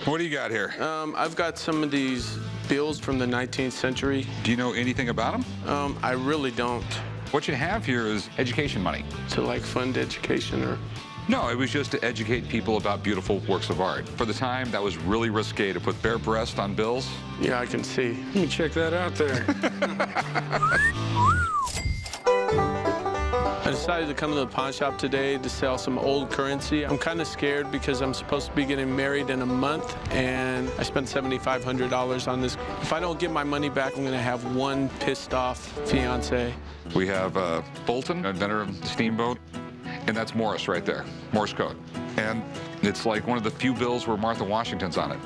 What do you got here? I've got some of these bills from the 19th century. Do you know anything about them? I really don't. What you have here is education money. To like fund education or? No, it was just to educate people about beautiful works of art. For the time, that was really risque to put bare breast on bills. Yeah, I can see. Let me check that out there. I decided to come to the pawn shop today to sell some old currency. I'm kind of scared because I'm supposed to be getting married in a month, and I spent $7,500 on this. If I don't get my money back, I'm going to have one pissed off fiance. We have Bolton, inventor of the steamboat, and that's Morse right there, Morse code. And it's like one of the few bills where Martha Washington's on it.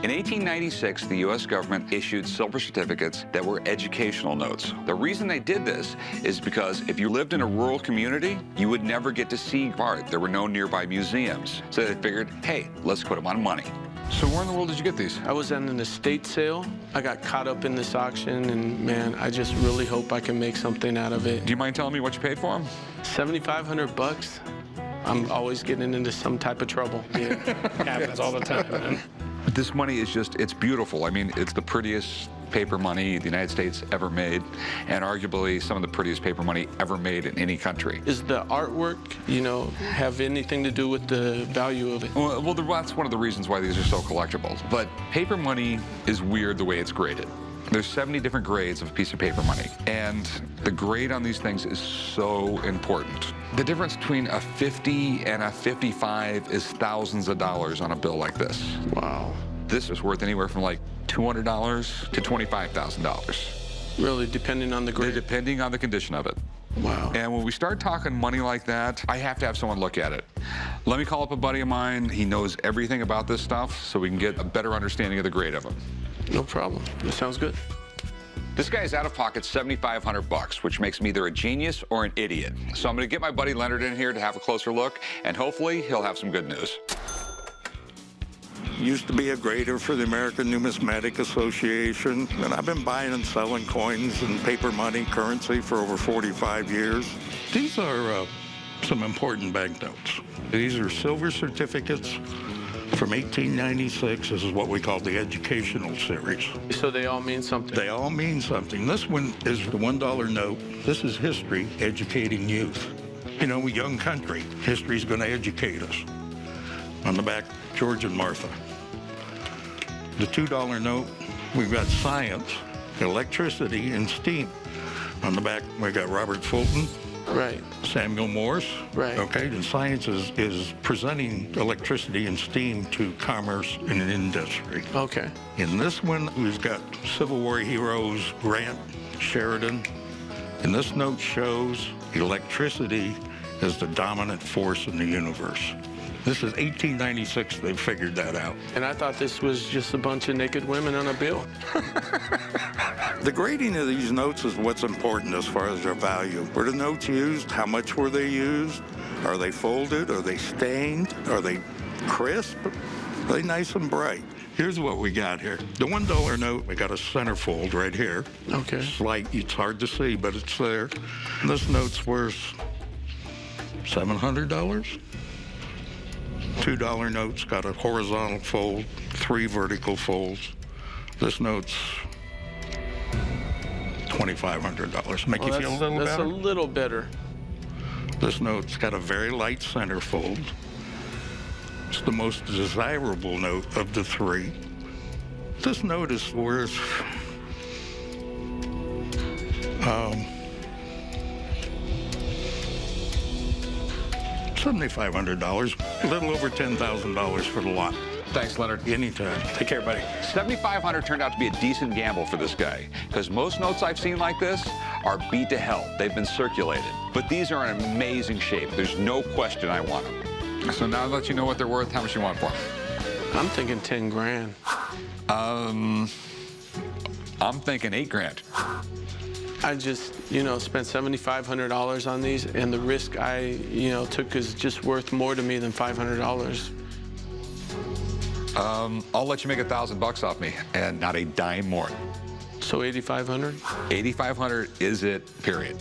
In 1896, the U.S. government issued silver certificates that were educational notes. The reason they did this is because if you lived in a rural community, you would never get to see art. There were no nearby museums. So they figured, hey, let's put them on money. So where in the world did you get these? I was at an estate sale. I got caught up in this auction, and man, I just really hope I can make something out of it. Do you mind telling me what you paid for them? $7,500. I'm always getting into some type of trouble. Yeah, happens all the time, man. This money is just, it's beautiful. I mean, it's the prettiest paper money the United States ever made, and arguably some of the prettiest paper money ever made in any country. Is the artwork, you know, have anything to do with the value of it? Well, that's one of the reasons why these are so collectible. But paper money is weird the way it's graded. There's 70 different grades of a piece of paper money, and the grade on these things is so important. The difference between a 50 and a 55 is thousands of dollars on a bill like this. Wow. This is worth anywhere from like $200 to $25,000. Really, depending on the grade? Depending on the condition of it. Wow. And when we start talking money like that, I have to have someone look at it. Let me call up a buddy of mine. He knows everything about this stuff, so we can get a better understanding of the grade of them. No problem. That sounds good. This guy's out of pocket $7,500, which makes me either a genius or an idiot. So I'm going to get my buddy Leonard in here to have a closer look, and hopefully he'll have some good news. Used to be a grader for the American Numismatic Association, and I've been buying and selling coins and paper money, currency for over 45 years. These are some important banknotes. These are silver certificates from 1896. This is what we call the educational series. So they all mean something? They all mean something. This one is the $1 note. This is history educating youth. You know, we young country. History's going to educate us. On the back, George and Martha. The $2 note, we've got science, electricity, and steam. On the back, we got Robert Fulton. Right. Samuel Morse. Right. Okay, and science is presenting electricity and steam to commerce and industry. Okay. In this one, we've got Civil War heroes, Grant, Sheridan. And this note shows electricity as the dominant force in the universe. This is 1896, they figured that out. And I thought this was just a bunch of naked women on a bill. The grading of these notes is what's important as far as their value. Were the notes used? How much were they used? Are they folded? Are they stained? Are they crisp? Are they nice and bright? Here's what we got here. The $1 note, we got a centerfold right here. Okay. Slight, it's hard to see, but it's there. And this note's worth $700. $2 note's got a horizontal fold, 3 vertical folds. This note's $2,500. Make you feel a little better? That's a little better. This note's got a very light center fold. It's the most desirable note of the 3. This note is worth $7,500, a little over $10,000 for the lot. Thanks, Leonard. Anytime. Take care, buddy. $7,500 turned out to be a decent gamble for this guy, because most notes I've seen like this are beat to hell. They've been circulated. But these are in amazing shape. There's no question I want them. So now that you know what they're worth, how much you want for them? I'm thinking 10 grand. I'm thinking 8 grand. I just, you know, spent $7,500 on these, and the risk I, you know, took is just worth more to me than $500. I'll let you make $1,000 off me, and not a dime more. So 8,500? 8,500 is it, period.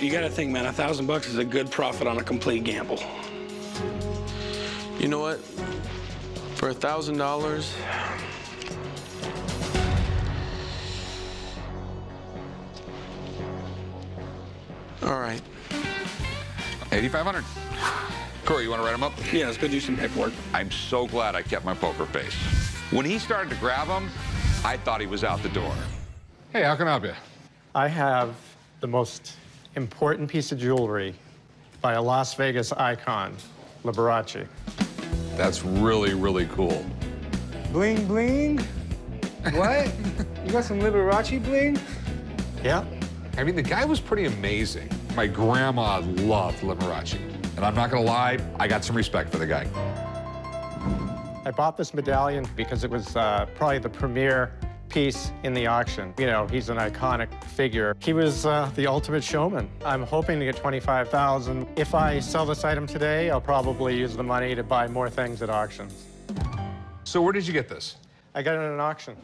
You gotta think, man, $1,000 is a good profit on a complete gamble. You know what? For $1,000. All right. 8,500. Corey, you want to write them up? Yeah, let's go do some paperwork. I'm so glad I kept my poker face. When he started to grab them, I thought he was out the door. Hey, how can I help you? I have the most important piece of jewelry by a Las Vegas icon, Liberace. That's really, really cool. Bling, bling? What? You got some Liberace bling? Yeah. I mean, the guy was pretty amazing. My grandma loved Liberace. And I'm not gonna lie, I got some respect for the guy. I bought this medallion because it was probably the premier piece in the auction. You know, he's an iconic figure. He was the ultimate showman. I'm hoping to get $25,000. If I sell this item today, I'll probably use the money to buy more things at auctions. So where did you get this? I got it at an auction.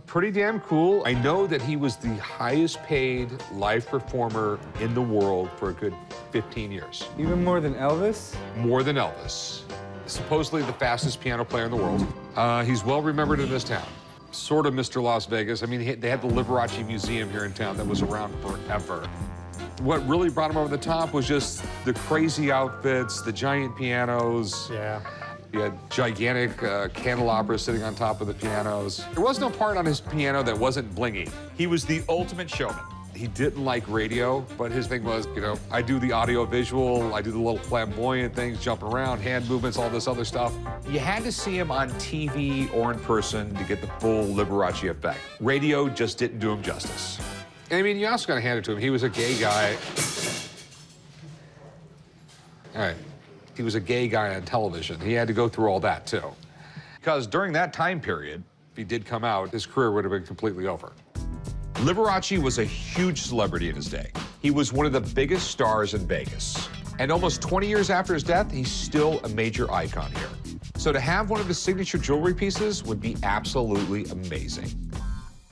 Pretty damn cool. I know that he was the highest paid live performer in the world for a good 15 years. Even more than Elvis? More than Elvis. Supposedly the fastest piano player in the world. He's well remembered in this town. Sort of Mr. Las Vegas. I mean, they had the Liberace Museum here in town that was around forever. What really brought him over the top was just the crazy outfits, the giant pianos. Yeah. He had gigantic candelabras sitting on top of the pianos. There was no part on his piano that wasn't blingy. He was the ultimate showman. He didn't like radio, but his thing was, you know, I do the audio visual, I do the little flamboyant things, jumping around, hand movements, all this other stuff. You had to see him on TV or in person to get the full Liberace effect. Radio just didn't do him justice. And I mean, you also gotta hand it to him. He was a gay guy. All right. He was a gay guy on television. He had to go through all that, too. Because during that time period, if he did come out, his career would have been completely over. Liberace was a huge celebrity in his day. He was one of the biggest stars in Vegas. And almost 20 years after his death, he's still a major icon here. So to have one of his signature jewelry pieces would be absolutely amazing.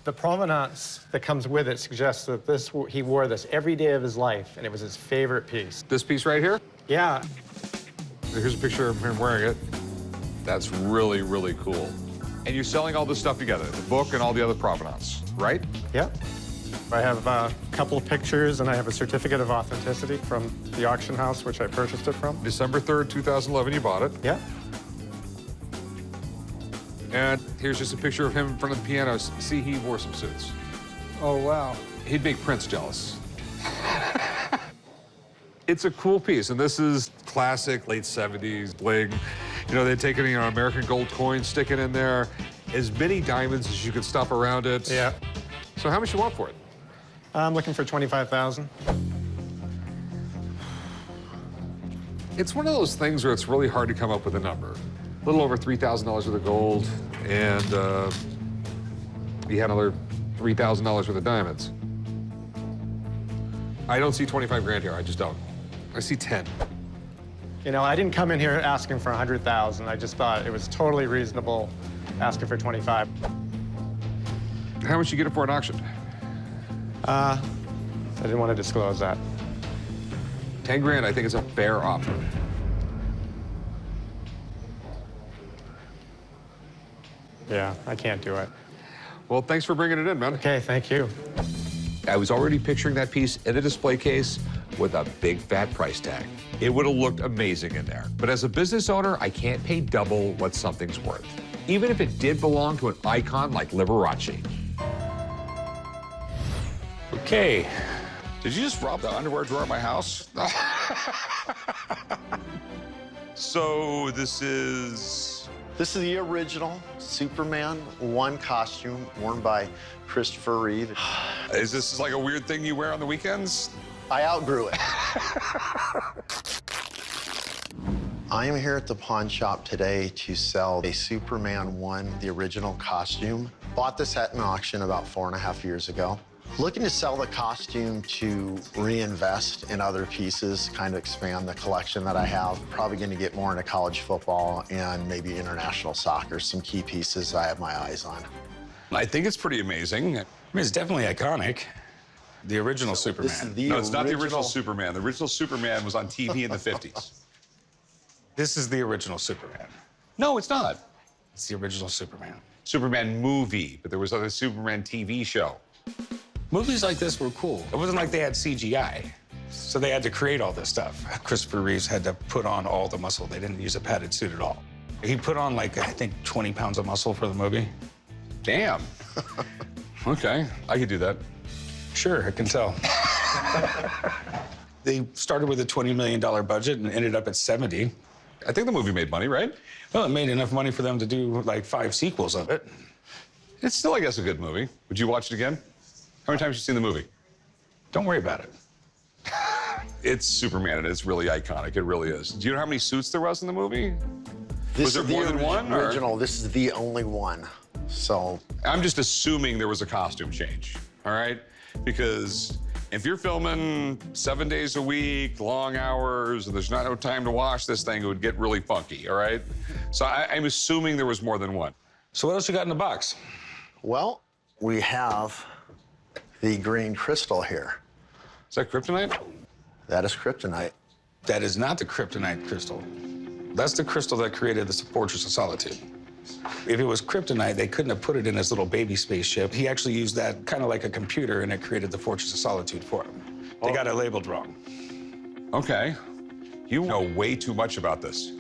The provenance that comes with it suggests that he wore this every day of his life, and it was his favorite piece. This piece right here? Yeah. Here's a picture of him wearing it. That's really, really cool. And you're selling all this stuff together, the book and all the other provenance, right? Yep. I have a couple of pictures, and I have a certificate of authenticity from the auction house, which I purchased it from. December 3rd, 2011, you bought it. Yeah. And here's just a picture of him in front of the piano. See, he wore some suits. Oh, wow. He'd make Prince jealous. It's a cool piece, and this is classic late 70s bling. You know, they'd taken, you know, American gold coins, stick it in there, as many diamonds as you could stuff around it. Yeah. So how much you want for it? I'm looking for $25,000. It's one of those things where it's really hard to come up with a number. A little over $3,000 worth of gold, and he had another $3,000 worth of diamonds. I don't see 25 grand here, I just don't. I see 10. You know, I didn't come in here asking for 100,000. I just thought it was totally reasonable asking for 25. How much you get it for an auction? I didn't want to disclose that. 10 grand, I think is a fair offer. Yeah, I can't do it. Well, thanks for bringing it in, man. Okay, thank you. I was already picturing that piece in a display case with a big fat price tag. It would have looked amazing in there. But as a business owner, I can't pay double what something's worth, even if it did belong to an icon like Liberace. Okay. Did you just rob the underwear drawer at my house? So this is... This is the original Superman 1 costume worn by Christopher Reeve. Is this like a weird thing you wear on the weekends? I outgrew it. I am here at the pawn shop today to sell a Superman 1, the original costume. Bought this at an auction about 4.5 years ago. Looking to sell the costume to reinvest in other pieces, kind of expand the collection that I have. Probably going to get more into college football and maybe international soccer, some key pieces I have my eyes on. I think it's pretty amazing. I mean, it's definitely iconic. The original Superman. This is the No, it's not the original Superman. The original Superman was on TV in the 50s. This is the original Superman. No, it's not. It's the original Superman. Superman movie, but there was a Superman TV show. Movies like this were cool. It wasn't like they had CGI, so they had to create all this stuff. Christopher Reeves had to put on all the muscle. They didn't use a padded suit at all. He put on, like, I think 20 pounds of muscle for the movie. Damn. Okay, I could do that. Sure, I can tell. They started with a $20 million budget and ended up at 70. I think the movie made money, right? Well, it made enough money for them to do, like, 5 sequels of it. It's still, I guess, a good movie. Would you watch it again? How many times have you seen the movie? Don't worry about it. It's Superman, and it's really iconic. It really is. Do you know how many suits there was in the movie? Was there more than one? or- Original. This is the only one. So I'm just assuming there was a costume change, all right? Because if you're filming 7 days a week, long hours, and there's not no time to wash this thing, it would get really funky, all right? So I'm assuming there was more than one. So what else you got in the box? well, we have the green crystal here. Is that kryptonite? That is kryptonite. That is not the kryptonite crystal. That's the crystal that created the Fortress of Solitude. If it was kryptonite, they couldn't have put it in his little baby spaceship. He actually used that kind of like a computer, and it created the Fortress of Solitude for him. They got it labeled wrong. Okay. You know way too much about this.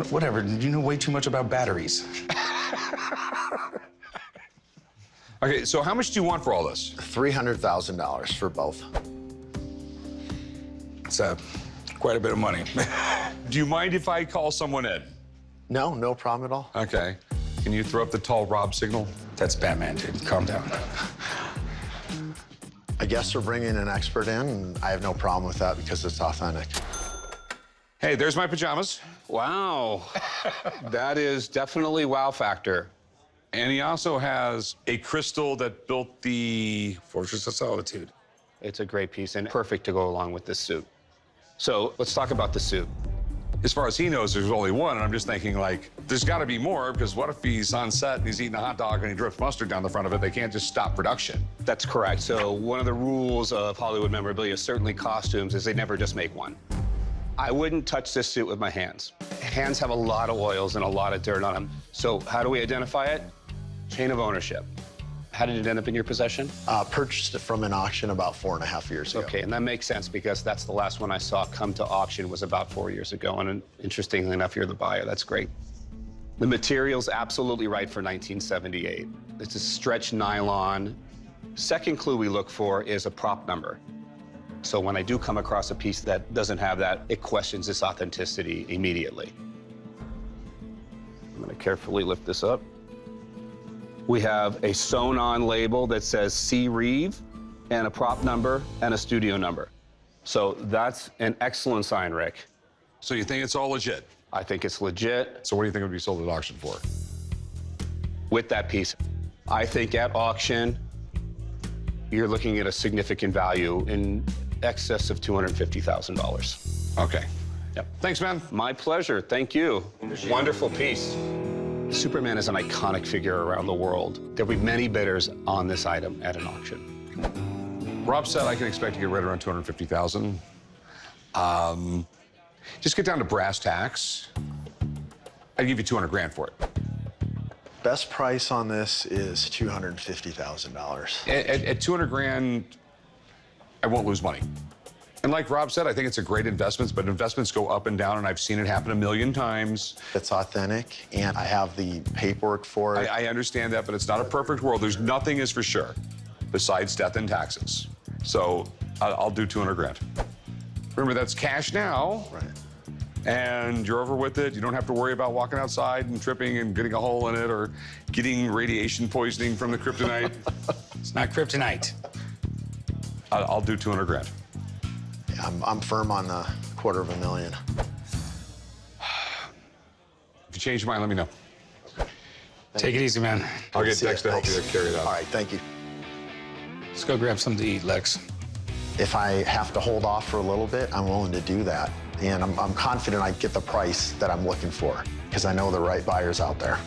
Whatever, you know way too much about batteries. Okay, so how much do you want for all this? $300,000 for both. It's quite a bit of money. Do you mind if I call someone in? No, no problem at all. Okay. Can you throw up the tall Rob signal? That's Batman, dude. Calm down. I guess we're bringing an expert in, and I have no problem with that because it's authentic. Hey, there's my pajamas. Wow. That is definitely wow factor. And he also has a crystal that built the Fortress of Solitude. It's a great piece and perfect to go along with this suit. So let's talk about the suit. As far as he knows, there's only one, and I'm just thinking, like, there's got to be more, because what if he's on set and he's eating a hot dog and he drips mustard down the front of it? They can't just stop production. That's correct. So one of the rules of Hollywood memorabilia, certainly costumes, is they never just make one. I wouldn't touch this suit with my hands. Hands have a lot of oils and a lot of dirt on them. So how do we identify it? Chain of ownership. How did it end up in your possession? Purchased it from an auction about 4.5 years ago. Okay, and that makes sense because that's the last one I saw come to auction was about 4 years ago. And interestingly enough, you're the buyer. That's great. The material's absolutely right for 1978. It's a stretch nylon. Second clue we look for is a prop number. So when I do come across a piece that doesn't have that, it questions its authenticity immediately. I'm gonna carefully lift this up. We have a sewn-on label that says C. Reeve and a prop number and a studio number. So that's an excellent sign, Rick. So you think it's all legit? I think it's legit. So what do you think it would be sold at auction for? With that piece, I think at auction, you're looking at a significant value in excess of $250,000. Okay. Yep. Thanks, man. My pleasure. Thank you. Wonderful piece. Superman is an iconic figure around the world. There'll be many bidders on this item at an auction. Rob said I can expect to get right around $250,000. Just get down to brass tacks. I'd give you 200 grand for it. Best price on this is $250,000. At 200 grand, I won't lose money. And like Rob said, I think it's a great investment, but investments go up and down, and I've seen it happen a million times. It's authentic, and I have the paperwork for it. I understand that, but it's not a perfect world. There's nothing is for sure besides death and taxes. So I'll do 200 grand. Remember, that's cash now. Right. And you're over with it. You don't have to worry about walking outside and tripping and getting a hole in it or getting radiation poisoning from the kryptonite. It's not kryptonite. I'll do 200 grand. I'm firm on the $250,000. If you change your mind, let me know. Take it easy, man. I'll get See ya. Dex to help you Thanks. carry it out. All right, thank you. Let's go grab something to eat, Lex. If I have to hold off for a little bit, I'm willing to do that. And I'm confident I get the price that I'm looking for because I know the right buyers out there.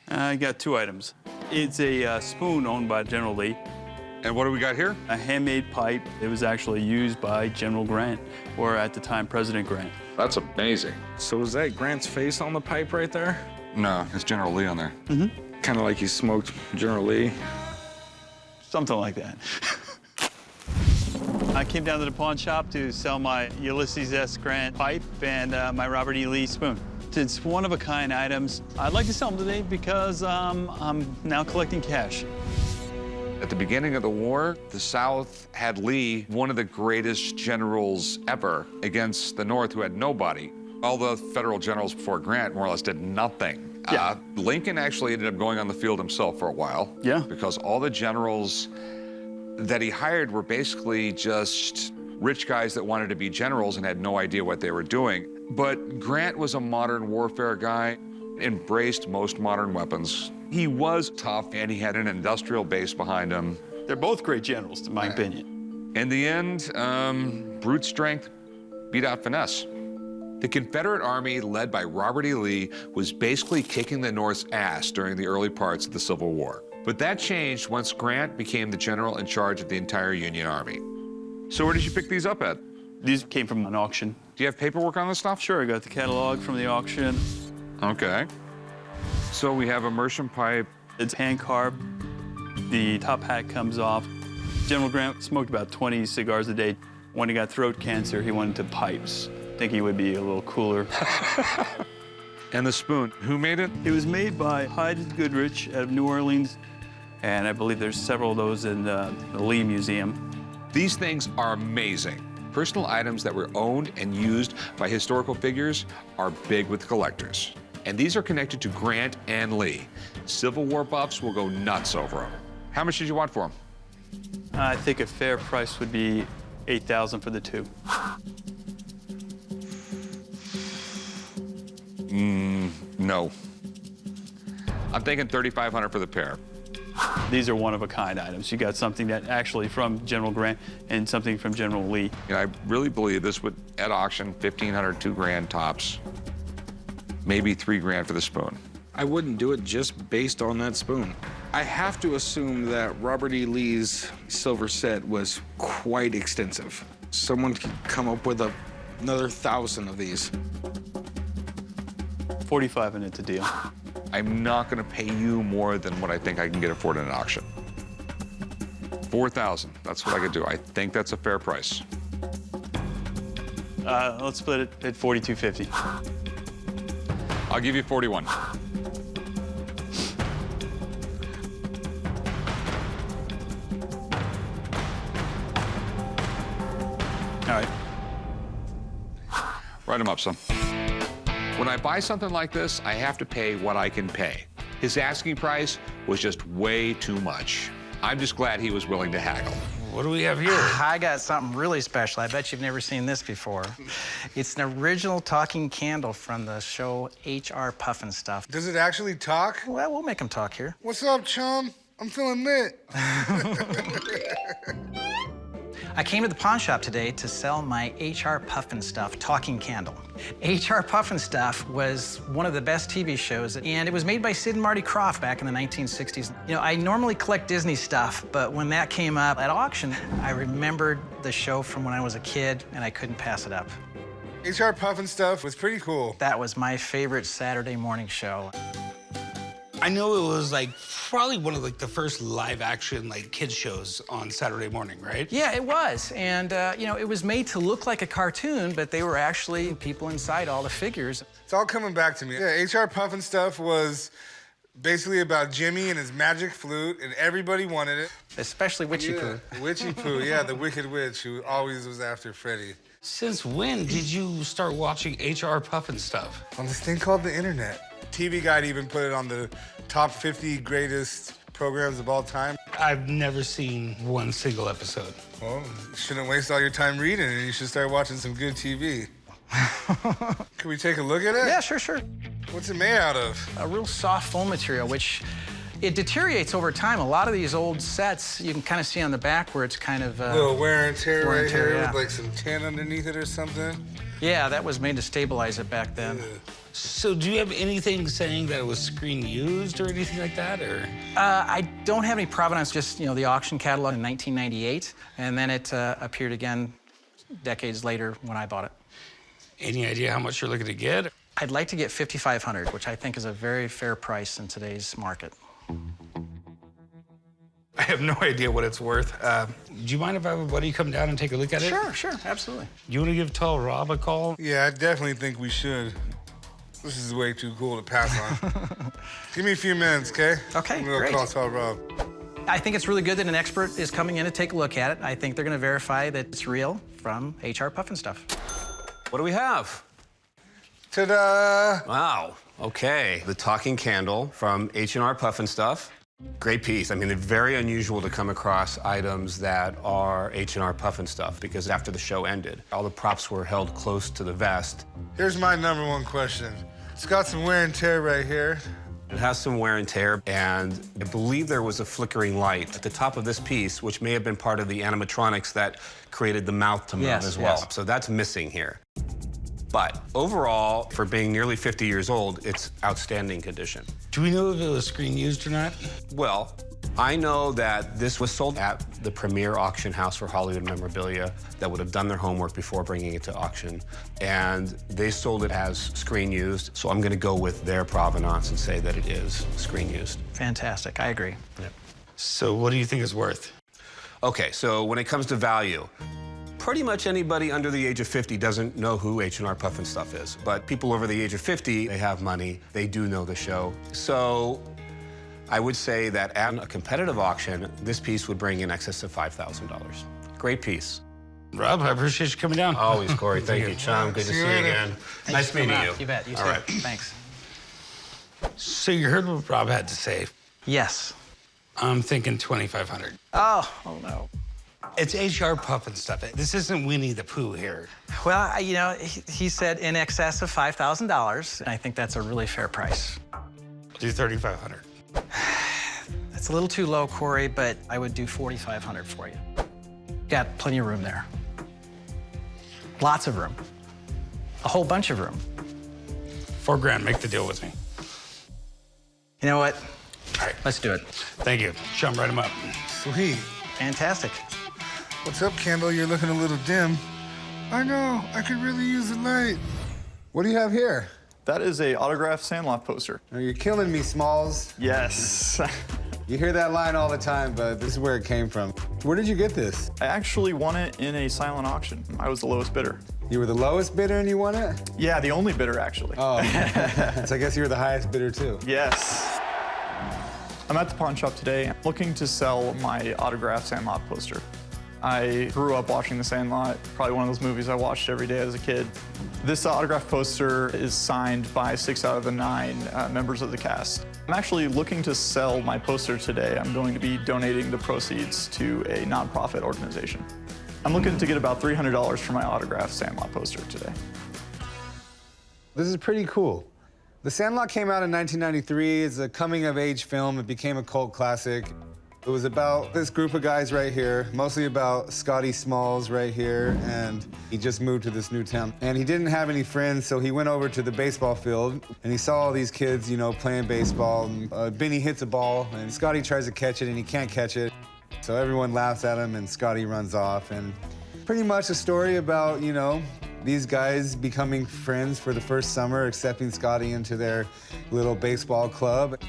I got two items. It's a spoon owned by General Lee. And what do we got here? A handmade pipe. It was actually used by General Grant, or at the time, President Grant. That's amazing. So is that Grant's face on the pipe right there? No, it's General Lee on there. Kind of like he smoked General Lee. Something like that. I came down to the pawn shop to sell my Ulysses S. Grant pipe and my Robert E. Lee spoon. It's one-of-a-kind items. I'd like to sell them today because I'm now collecting cash. At the beginning of the war, the South had Lee, one of the greatest generals ever, against the North, who had nobody. All the federal generals before Grant more or less did nothing. Yeah. Lincoln actually ended up going on the field himself for a while. Yeah. Because all the generals that he hired were basically just rich guys that wanted to be generals and had no idea what they were doing. But Grant was a modern warfare guy, embraced most modern weapons. He was tough, and he had an industrial base behind him. They're both great generals, in my opinion. In the end, brute strength beat out finesse. The Confederate Army, led by Robert E. Lee, was basically kicking the North's ass during the early parts of the Civil War. But that changed once Grant became the general in charge of the entire Union Army. So where did you pick these up at? These came from an auction. Do you have paperwork on this stuff? Sure, I got the catalog from the auction. Okay. So we have immersion pipe. It's hand-carved. The top hat comes off. General Grant smoked about 20 cigars a day. When he got throat cancer, he went into pipes. I think he would be a little cooler. And the spoon, who made it? It was made by Hyde Goodrich out of New Orleans, and I believe there's several of those in the Lee Museum. These things are amazing. Personal items that were owned and used by historical figures are big with collectors. And these are connected to Grant and Lee. Civil War buffs will go nuts over them. How much did you want for them? I think a fair price would be $8,000 for the two. No. I'm thinking $3,500 for the pair. These are one-of-a-kind items. You got something that actually from General Grant and something from General Lee. You know, I really believe this would, at auction, $1,500, $2,000 tops. Maybe $3,000 for the spoon. I wouldn't do it just based on that spoon. I have to assume that Robert E. Lee's silver set was quite extensive. Someone could come up with another 1,000 of these. 45 and it's a deal. I'm not gonna pay you more than what I think I can get it for at an auction. $4,000, that's what I could do. I think that's a fair price. Let's split it at $4,250. I'll give you 41. All right. Write them up, son. When I buy something like this, I have to pay what I can pay. His asking price was just way too much. I'm just glad he was willing to haggle. What do we have here? I got something really special. I bet you've never seen this before. It's an original talking candle from the show H.R. Pufnstuf. Does it actually talk? Well, we'll make him talk here. What's up, chum? I'm feeling lit. I came to the pawn shop today to sell my H.R. Pufnstuf talking candle. H.R. Pufnstuf was one of the best TV shows, and it was made by Sid and Marty Krofft back in the 1960s. You know, I normally collect Disney stuff, but when that came up at auction, I remembered the show from when I was a kid, and I couldn't pass it up. H.R. Pufnstuf was pretty cool. That was my favorite Saturday morning show. I know it was like probably one of like the first live action like kids shows on Saturday morning, right? Yeah, it was. And, you know, it was made to look like a cartoon, but they were actually people inside all the figures. It's all coming back to me. Yeah, H.R. Pufnstuf was basically about Jimmy and his magic flute, and everybody wanted it. Especially Witchy Poo. Witchy Poo, yeah, the Wicked Witch who always was after Freddy. Since when did you start watching H.R. Pufnstuf? On this thing called the internet. TV Guide even put it on the top 50 greatest programs of all time. I've never seen one single episode. Well, you shouldn't waste all your time reading it. You should start watching some good TV. Can we take a look at it? Yeah, sure. What's it made out of? A real soft foam material, which It deteriorates over time. A lot of these old sets, you can kind of see on the back where it's kind of... little wear and tear wear and right tear, here yeah. with like some tin underneath it or something. Yeah, that was made to stabilize it back then. So do you have anything saying that it was screen used or anything like that, or? I don't have any provenance, just, you know, the auction catalog in 1998, and then it appeared again decades later when I bought it. Any idea how much you're looking to get? I'd like to get $5,500, which I think is a very fair price in today's market. I have no idea what it's worth. Do you mind if I have a buddy come down and take a look at it? Sure, absolutely. You want to tell Rob a call? Yeah, I definitely think we should. This is way too cool to pass on. Give me a few minutes, okay? Okay, I'm gonna great. call Rob. I think it's really good that an expert is coming in to take a look at it. I think they're going to verify that it's real from HR Pufnstuf. What do we have? Ta-da! Wow, okay. The talking candle from H&R Pufnstuf. Great piece. I mean, it's very unusual to come across items that are H&R Pufnstuf because after the show ended, all the props were held close to the vest. Here's my #1 question. It's got some wear and tear right here. It has some wear and tear, and I believe there was a flickering light at the top of this piece, which may have been part of the animatronics that created the mouth to move as well. So that's missing here. But overall, for being nearly 50 years old, it's outstanding condition. Do we know if it was screen used or not? Well, I know that this was sold at the premier auction house for Hollywood Memorabilia that would have done their homework before bringing it to auction. And they sold it as screen used, so I'm gonna go with their provenance and say that it is screen used. Fantastic, I agree. Yeah. So what do you think it's worth? Okay, so when it comes to value, pretty much anybody under the age of 50 doesn't know who H&R Pufnstuf is. But people over the age of 50, they have money, they do know the show. So I would say that at a competitive auction, this piece would bring in excess of $5,000. Great piece. Rob, I appreciate you coming down. Always, Corey. Thank you, Chum. Good to see you again. Nice meeting you. You bet, you too. All right. Thanks. So you heard what Rob had to say. Yes. I'm thinking 2,500. Oh no. It's HR Pufnstuf. This isn't Winnie the Pooh here. Well, you know, he said in excess of $5,000, and I think that's a really fair price. Do 3,500. That's a little too low, Corey, but I would do 4,500 for you. Got plenty of room there. Lots of room. A whole bunch of room. $4,000, make the deal with me. You know what? All right. Let's do it. Thank you. Chum, write him up. Sweet. Fantastic. What's up, Kendall? You're looking a little dim. I know. I could really use the light. What do you have here? That is a autographed Sandlot poster. Oh, you're killing me, Smalls. Yes. You hear that line all the time, but this is where it came from. Where did you get this? I actually won it in a silent auction. I was the lowest bidder. You were the lowest bidder and you won it? Yeah, the only bidder, actually. Oh, so I guess you were the highest bidder, too. Yes. I'm at the pawn shop today looking to sell my autographed Sandlot poster. I grew up watching The Sandlot, probably one of those movies I watched every day as a kid. This autographed poster is signed by 6 out of the 9 members of the cast. I'm actually looking to sell my poster today. I'm going to be donating the proceeds to a nonprofit organization. I'm looking to get about $300 for my autographed Sandlot poster today. This is pretty cool. The Sandlot came out in 1993. It's a coming-of-age film. It became a cult classic. It was about this group of guys right here, mostly about Scotty Smalls right here, and he just moved to this new town. And he didn't have any friends, so he went over to the baseball field, and he saw all these kids, you know, playing baseball. And, Benny hits a ball, and Scotty tries to catch it, and he can't catch it. So everyone laughs at him, and Scotty runs off. And pretty much a story about, you know, these guys becoming friends for the first summer, accepting Scotty into their little baseball club.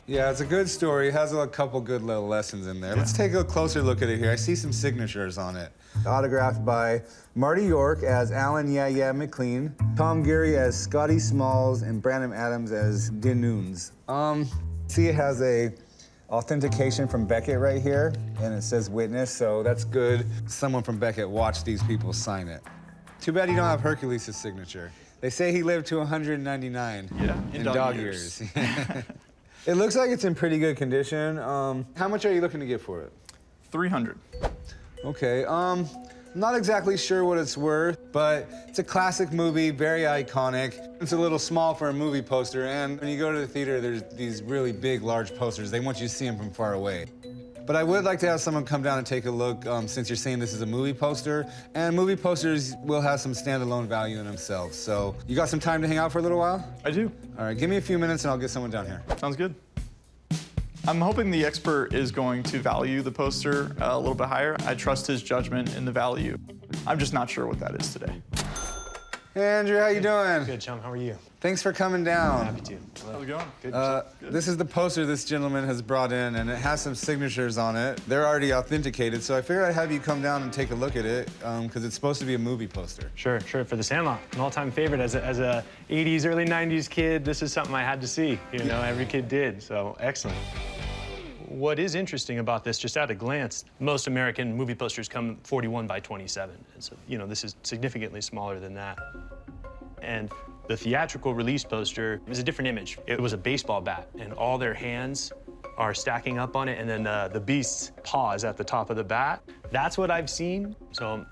Yeah, it's a good story. It has a couple good little lessons in there. Let's take a closer look at it here. I see some signatures on it. Autographed by Marty York as Alan Yeah McLean, Tom Geary as Scotty Smalls, and Brandon Adams as Dinoons. See, it has a authentication from Beckett right here, and it says witness, so that's good. Someone from Beckett watched these people sign it. Too bad you don't have Hercules' signature. They say he lived to 199 in dog years. It looks like it's in pretty good condition. How much are you looking to get for it? $300. Okay, Not exactly sure what it's worth, but it's a classic movie, very iconic. It's a little small for a movie poster, and when you go to the theater, there's these really big, large posters. They want you to see them from far away. But I would like to have someone come down and take a look, since you're saying this is a movie poster, and movie posters will have some standalone value in themselves. So, you got some time to hang out for a little while? I do. All right, give me a few minutes and I'll get someone down here. Sounds good. I'm hoping the expert is going to value the poster a little bit higher. I trust his judgment in the value. I'm just not sure what that is today. Hey, Andrew, how you doing? Good, Chum. How are you? Thanks for coming down. Happy to. How's it going? Good. This is the poster this gentleman has brought in, and it has some signatures on it. They're already authenticated, so I figured I'd have you come down and take a look at it, because it's supposed to be a movie poster. Sure. For the Sandlot, an all-time favorite. As a 80s, early 90s kid, this is something I had to see. You know, every kid did, so excellent. What is interesting about this, just at a glance, most American movie posters come 41 by 27. And so, you know, this is significantly smaller than that. And the theatrical release poster is a different image. It was a baseball bat, and all their hands are stacking up on it, and then the beast's paws at the top of the bat. That's what I've seen. So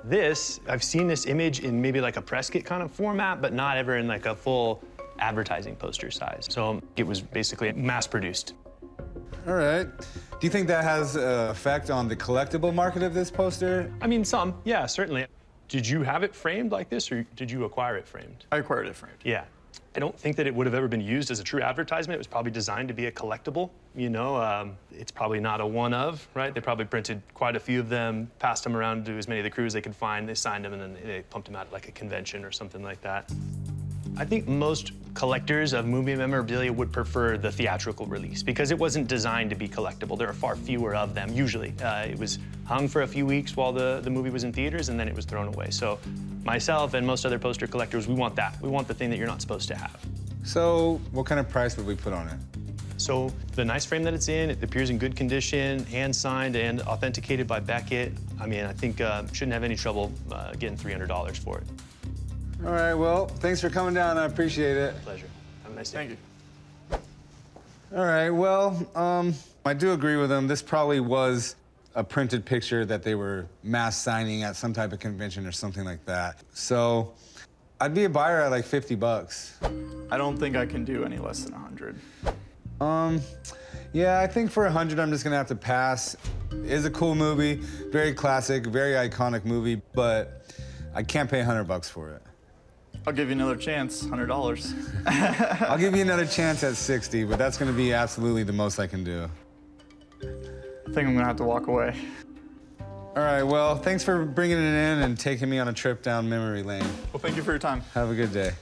I've seen this image in maybe like a press kit kind of format, but not ever in like a full advertising poster size. So it was basically mass-produced. All right. Do you think that has an effect on the collectible market of this poster? I mean, some, yeah, certainly. Did you have it framed like this, or did you acquire it framed? I acquired it framed. Yeah. I don't think that it would have ever been used as a true advertisement. It was probably designed to be a collectible, you know. It's probably not a one of, right? They probably printed quite a few of them, passed them around to as many of the crews they could find. They signed them, and then they pumped them out at like a convention or something like that. I think most collectors of movie memorabilia would prefer the theatrical release because it wasn't designed to be collectible. There are far fewer of them, usually. It was hung for a few weeks while the movie was in theaters, and then it was thrown away. So myself and most other poster collectors, we want that. We want the thing that you're not supposed to have. So what kind of price would we put on it? So the nice frame that it's in, it appears in good condition, hand-signed and authenticated by Beckett. I mean, I think shouldn't have any trouble getting $300 for it. All right, well, thanks for coming down. I appreciate it. Pleasure. Have a nice day. Thank you. All right, well, I do agree with him. This probably was a printed picture that they were mass signing at some type of convention or something like that. So I'd be a buyer at like 50 bucks. I don't think I can do any less than 100. Yeah, I think for 100, I'm just gonna have to pass. It is a cool movie, very classic, very iconic movie, but I can't pay 100 bucks for it. I'll give you another chance, $100. I'll give you another chance at 60, but that's gonna be absolutely the most I can do. I think I'm gonna have to walk away. All right, well, thanks for bringing it in and taking me on a trip down memory lane. Well, thank you for your time. Have a good day.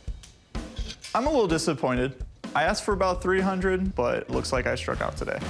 I'm a little disappointed. I asked for about 300, but it looks like I struck out today.